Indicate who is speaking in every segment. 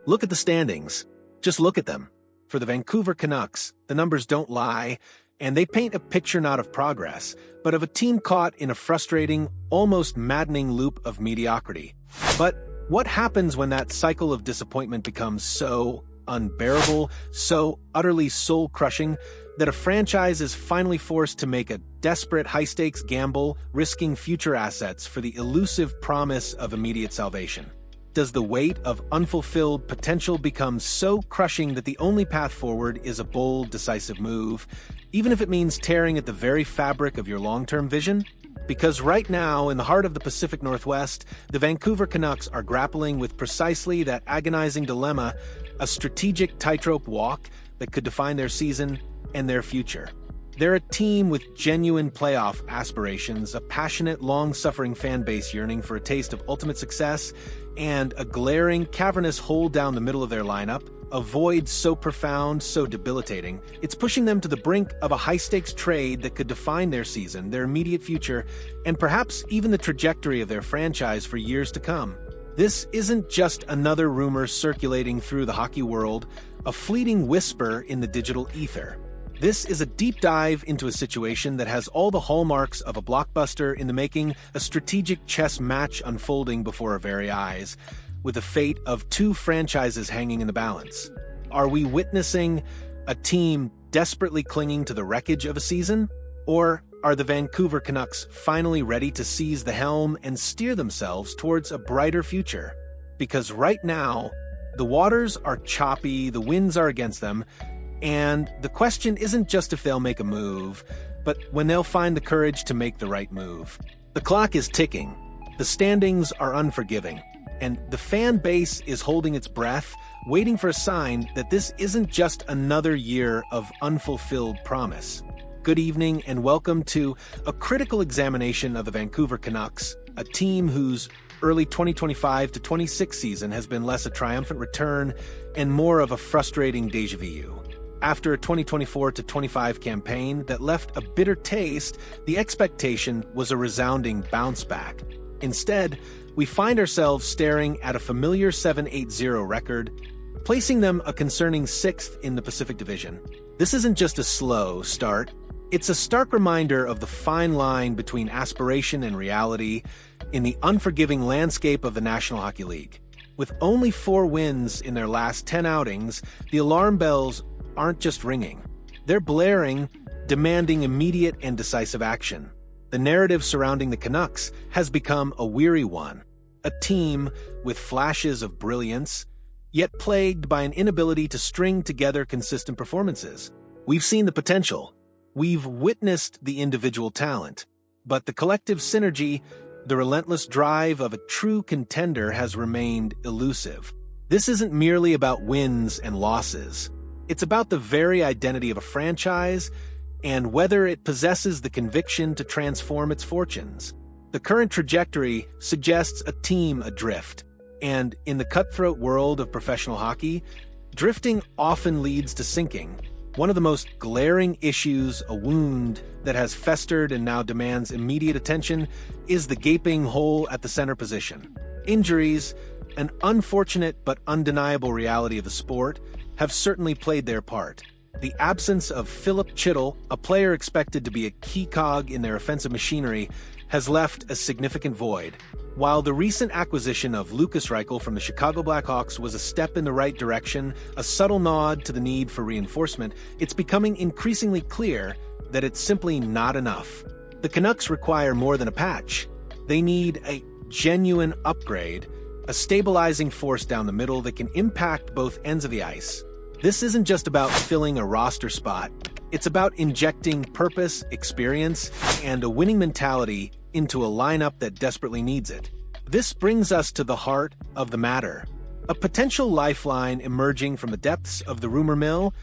Speaker 1: Look at the standings. Just look at them. For the Vancouver Canucks, the numbers don't lie, and they paint a picture not of progress, but of a team caught in a frustrating, almost maddening loop of mediocrity. But what happens when that cycle of disappointment becomes so unbearable, so utterly soul-crushing, that a franchise is finally forced to make a desperate high-stakes gamble, risking future assets for the elusive promise of immediate salvation? Does the weight of unfulfilled potential become so crushing that the only path forward is a bold, decisive move, even if it means tearing at the very fabric of your long-term vision? Because right now, in the heart of the Pacific Northwest, the Vancouver Canucks are grappling with precisely that agonizing dilemma, a strategic tightrope walk that could define their season and their future. They're a team with genuine playoff aspirations, a passionate, long-suffering fan base yearning for a taste of ultimate success, and a glaring, cavernous hole down the middle of their lineup, a void so profound, so debilitating, it's pushing them to the brink of a high-stakes trade that could define their season, their immediate future, and perhaps even the trajectory of their franchise for years to come. This isn't just another rumor circulating through the hockey world, a fleeting whisper in the digital ether. This is a deep dive into a situation that has all the hallmarks of a blockbuster in the making, a strategic chess match unfolding before our very eyes, with the fate of two franchises hanging in the balance. Are we witnessing a team desperately clinging to the wreckage of a season? Or are the Vancouver Canucks finally ready to seize the helm and steer themselves towards a brighter future? Because right now, the waters are choppy, the winds are against them, and the question isn't just if they'll make a move, but when they'll find the courage to make the right move. The clock is ticking, the standings are unforgiving, and the fan base is holding its breath, waiting for a sign that this isn't just another year of unfulfilled promise. Good evening and welcome to a critical examination of the Vancouver Canucks, a team whose early 2025 to 26 season has been less a triumphant return and more of a frustrating déjà vu. After a 2024-25 campaign that left a bitter taste, the expectation was a resounding bounce back. Instead, we find ourselves staring at a familiar 7-8-0 record, placing them a concerning 6th in the Pacific Division. This isn't just a slow start, it's a stark reminder of the fine line between aspiration and reality in the unforgiving landscape of the National Hockey League. With only 4 wins in their last 10 outings, the alarm bells aren't just ringing. They're blaring, demanding immediate and decisive action. The narrative surrounding the Canucks has become a weary one, a team with flashes of brilliance, yet plagued by an inability to string together consistent performances. We've seen the potential. We've witnessed the individual talent, but the collective synergy, the relentless drive of a true contender has remained elusive. This isn't merely about wins and losses. It's about the very identity of a franchise and whether it possesses the conviction to transform its fortunes. The current trajectory suggests a team adrift, and in the cutthroat world of professional hockey, drifting often leads to sinking. One of the most glaring issues, a wound that has festered and now demands immediate attention, is the gaping hole at the center position. Injuries, an unfortunate but undeniable reality of the sport, have certainly played their part. The absence of Philip Chittle, a player expected to be a key cog in their offensive machinery, has left a significant void. While the recent acquisition of Lukas Reichel from the Chicago Blackhawks was a step in the right direction, a subtle nod to the need for reinforcement, it's becoming increasingly clear that it's simply not enough. The Canucks require more than a patch. They need a genuine upgrade, a stabilizing force down the middle that can impact both ends of the ice. This isn't just about filling a roster spot. It's about injecting purpose, experience, and a winning mentality into a lineup that desperately needs it. This brings us to the heart of the matter. A potential lifeline emerging from the depths of the rumor mill,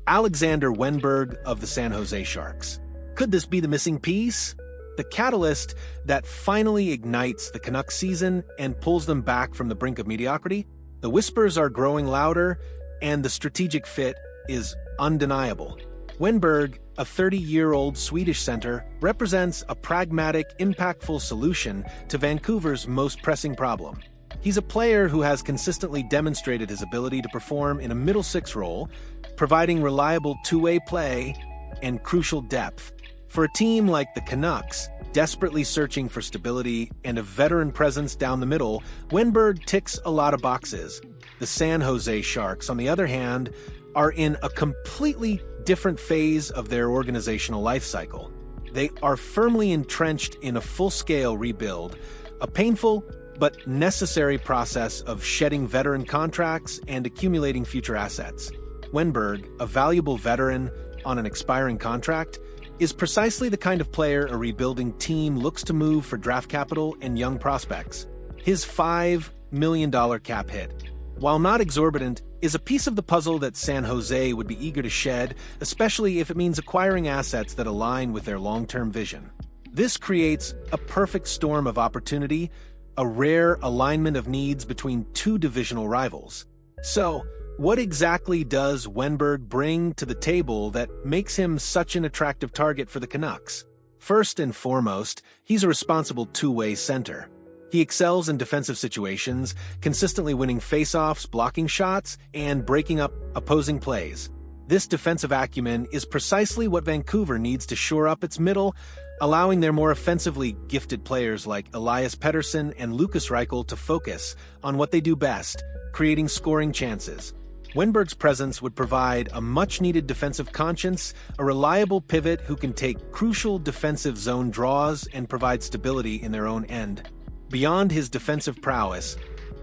Speaker 1: Alexander Wennberg of the San Jose Sharks. Could this be the missing piece? The catalyst that finally ignites the Canucks season and pulls them back from the brink of mediocrity? The whispers are growing louder, and the strategic fit is undeniable. Wenberg, a 30-year-old Swedish center, represents a pragmatic, impactful solution to Vancouver's most pressing problem. He's a player who has consistently demonstrated his ability to perform in a middle six role, providing reliable two-way play and crucial depth. For a team like the Canucks, desperately searching for stability and a veteran presence down the middle, Wenberg ticks a lot of boxes. The San Jose Sharks, on the other hand, are in a completely different phase of their organizational life cycle. They are firmly entrenched in a full-scale rebuild, a painful but necessary process of shedding veteran contracts and accumulating future assets. Wenberg, a valuable veteran on an expiring contract, is precisely the kind of player a rebuilding team looks to move for draft capital and young prospects. His $5 million cap hit, while not exorbitant, is a piece of the puzzle that San Jose would be eager to shed, especially if it means acquiring assets that align with their long-term vision. This creates a perfect storm of opportunity, a rare alignment of needs between two divisional rivals. So, what exactly does Wenberg bring to the table that makes him such an attractive target for the Canucks? First and foremost, he's a responsible two-way center. He excels in defensive situations, consistently winning face-offs, blocking shots, and breaking up opposing plays. This defensive acumen is precisely what Vancouver needs to shore up its middle, allowing their more offensively gifted players like Elias Pettersson and Lucas Reichel to focus on what they do best, creating scoring chances. Wenberg's presence would provide a much-needed defensive conscience, a reliable pivot who can take crucial defensive zone draws and provide stability in their own end. Beyond his defensive prowess,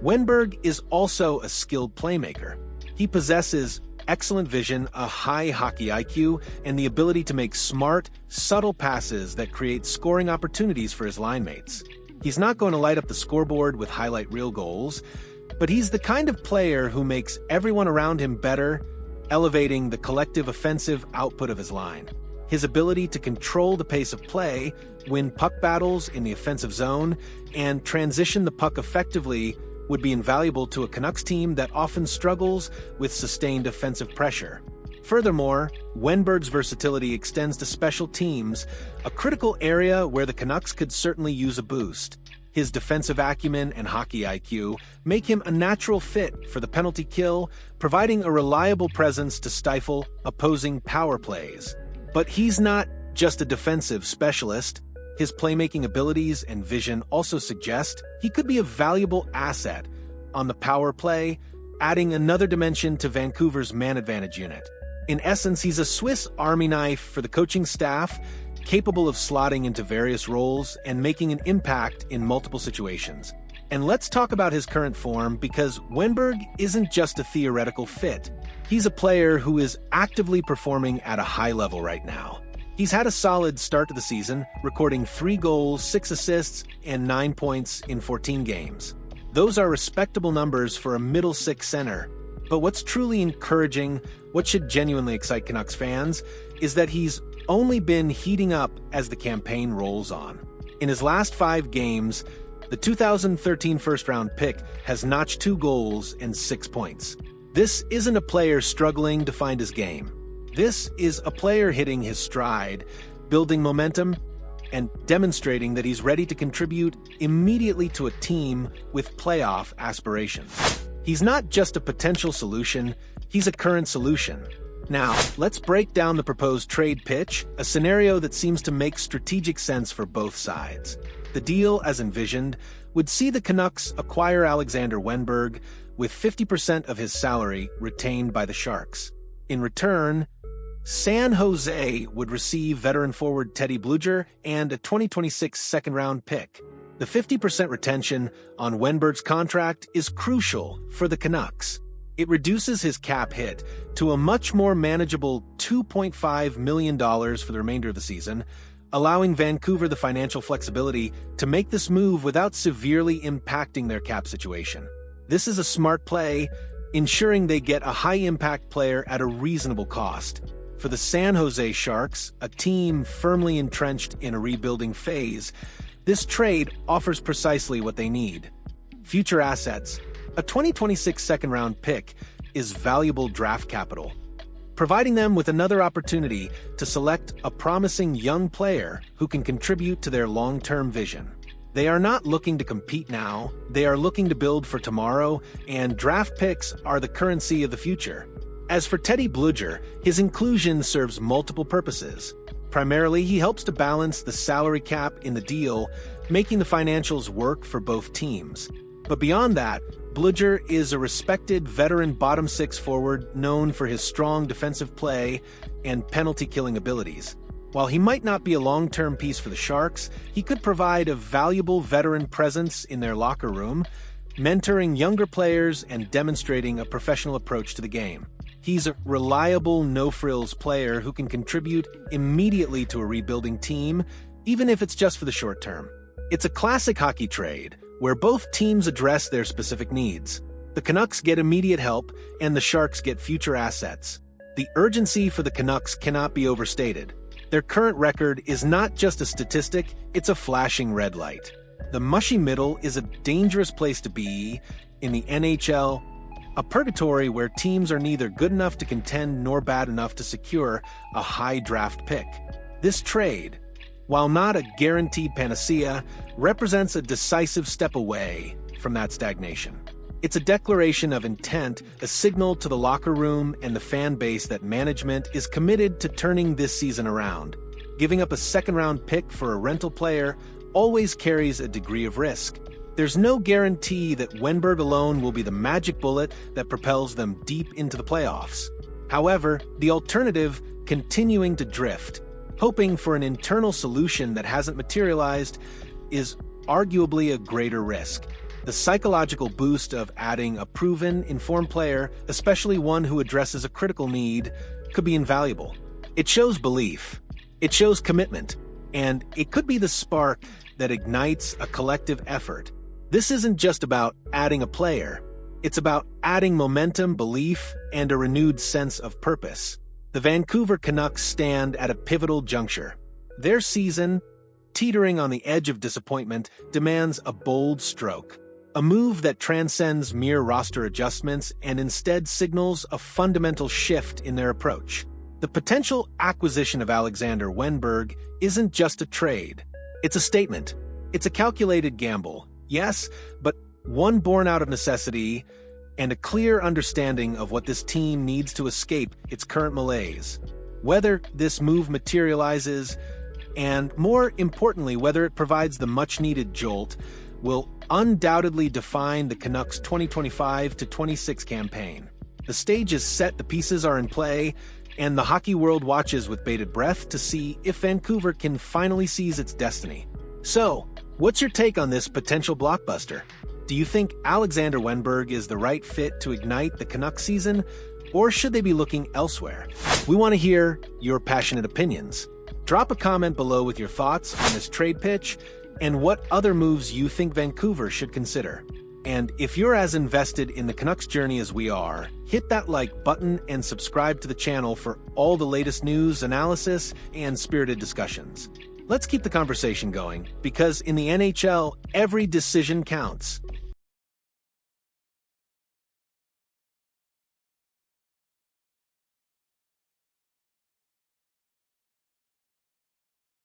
Speaker 1: Wenberg is also a skilled playmaker. He possesses excellent vision, a high hockey IQ, and the ability to make smart, subtle passes that create scoring opportunities for his line mates. He's not going to light up the scoreboard with highlight reel goals, but he's the kind of player who makes everyone around him better, elevating the collective offensive output of his line. His ability to control the pace of play, win puck battles in the offensive zone, and transition the puck effectively would be invaluable to a Canucks team that often struggles with sustained offensive pressure. Furthermore, Wenberg's versatility extends to special teams, a critical area where the Canucks could certainly use a boost. His defensive acumen and hockey IQ make him a natural fit for the penalty kill, providing a reliable presence to stifle opposing power plays. But he's not just a defensive specialist. His playmaking abilities and vision also suggest he could be a valuable asset on the power play, adding another dimension to Vancouver's man advantage unit. In essence, he's a Swiss Army knife for the coaching staff, capable of slotting into various roles and making an impact in multiple situations. And let's talk about his current form, because Wenberg isn't just a theoretical fit. He's a player who is actively performing at a high level right now. He's had a solid start to the season, recording 3 goals, 6 assists, and 9 points in 14 games. Those are respectable numbers for a middle six center. But what's truly encouraging, what should genuinely excite Canucks fans, is that he's only been heating up as the campaign rolls on. In his last 5 games, the 2013 first-round pick has notched 2 goals and 6 points. This isn't a player struggling to find his game. This is a player hitting his stride, building momentum, and demonstrating that he's ready to contribute immediately to a team with playoff aspirations. He's not just a potential solution, he's a current solution. Now, let's break down the proposed trade pitch, a scenario that seems to make strategic sense for both sides. The deal, as envisioned, would see the Canucks acquire Alexander Wennberg, with 50% of his salary retained by the Sharks. In return, San Jose would receive veteran forward Teddy Bluger and a 2026 second-round pick. The 50% retention on Wenberg's contract is crucial for the Canucks. It reduces his cap hit to a much more manageable $2.5 million for the remainder of the season, allowing Vancouver the financial flexibility to make this move without severely impacting their cap situation. This is a smart play, ensuring they get a high-impact player at a reasonable cost. For the San Jose Sharks, a team firmly entrenched in a rebuilding phase, this trade offers precisely what they need. Future assets. A 2026 second-round pick is valuable draft capital, providing them with another opportunity to select a promising young player who can contribute to their long-term vision. They are not looking to compete now, they are looking to build for tomorrow, and draft picks are the currency of the future. As for Teddy Blueger, his inclusion serves multiple purposes. Primarily, he helps to balance the salary cap in the deal, making the financials work for both teams. But beyond that, Blueger is a respected veteran bottom six forward known for his strong defensive play and penalty-killing abilities. While he might not be a long-term piece for the Sharks, he could provide a valuable veteran presence in their locker room, mentoring younger players and demonstrating a professional approach to the game. He's a reliable, no-frills player who can contribute immediately to a rebuilding team, even if it's just for the short term. It's a classic hockey trade, where both teams address their specific needs. The Canucks get immediate help, and the Sharks get future assets. The urgency for the Canucks cannot be overstated. Their current record is not just a statistic, it's a flashing red light. The mushy middle is a dangerous place to be in the NHL, a purgatory where teams are neither good enough to contend nor bad enough to secure a high draft pick. This trade, while not a guaranteed panacea, represents a decisive step away from that stagnation. It's a declaration of intent, a signal to the locker room and the fan base that management is committed to turning this season around. Giving up a second-round pick for a rental player always carries a degree of risk. There's no guarantee that Wenberg alone will be the magic bullet that propels them deep into the playoffs. However, the alternative, continuing to drift, hoping for an internal solution that hasn't materialized, is arguably a greater risk. The psychological boost of adding a proven, informed player, especially one who addresses a critical need, could be invaluable. It shows belief, it shows commitment, and it could be the spark that ignites a collective effort. This isn't just about adding a player, it's about adding momentum, belief, and a renewed sense of purpose. The Vancouver Canucks stand at a pivotal juncture. Their season, teetering on the edge of disappointment, demands a bold stroke. A move that transcends mere roster adjustments and instead signals a fundamental shift in their approach. The potential acquisition of Alexander Wenberg isn't just a trade. It's a statement. It's a calculated gamble, yes, but one born out of necessity and a clear understanding of what this team needs to escape its current malaise. Whether this move materializes, and more importantly, whether it provides the much-needed jolt, will undoubtedly define the Canucks' 2025-26 campaign. The stage is set, the pieces are in play, and the hockey world watches with bated breath to see if Vancouver can finally seize its destiny. So, what's your take on this potential blockbuster? Do you think Alexander Wenberg is the right fit to ignite the Canucks season, or should they be looking elsewhere? We want to hear your passionate opinions. Drop a comment below with your thoughts on this trade pitch and what other moves you think Vancouver should consider. And if you're as invested in the Canucks journey as we are, hit that like button and subscribe to the channel for all the latest news, analysis, and spirited discussions. Let's keep the conversation going, because in the NHL, every decision counts.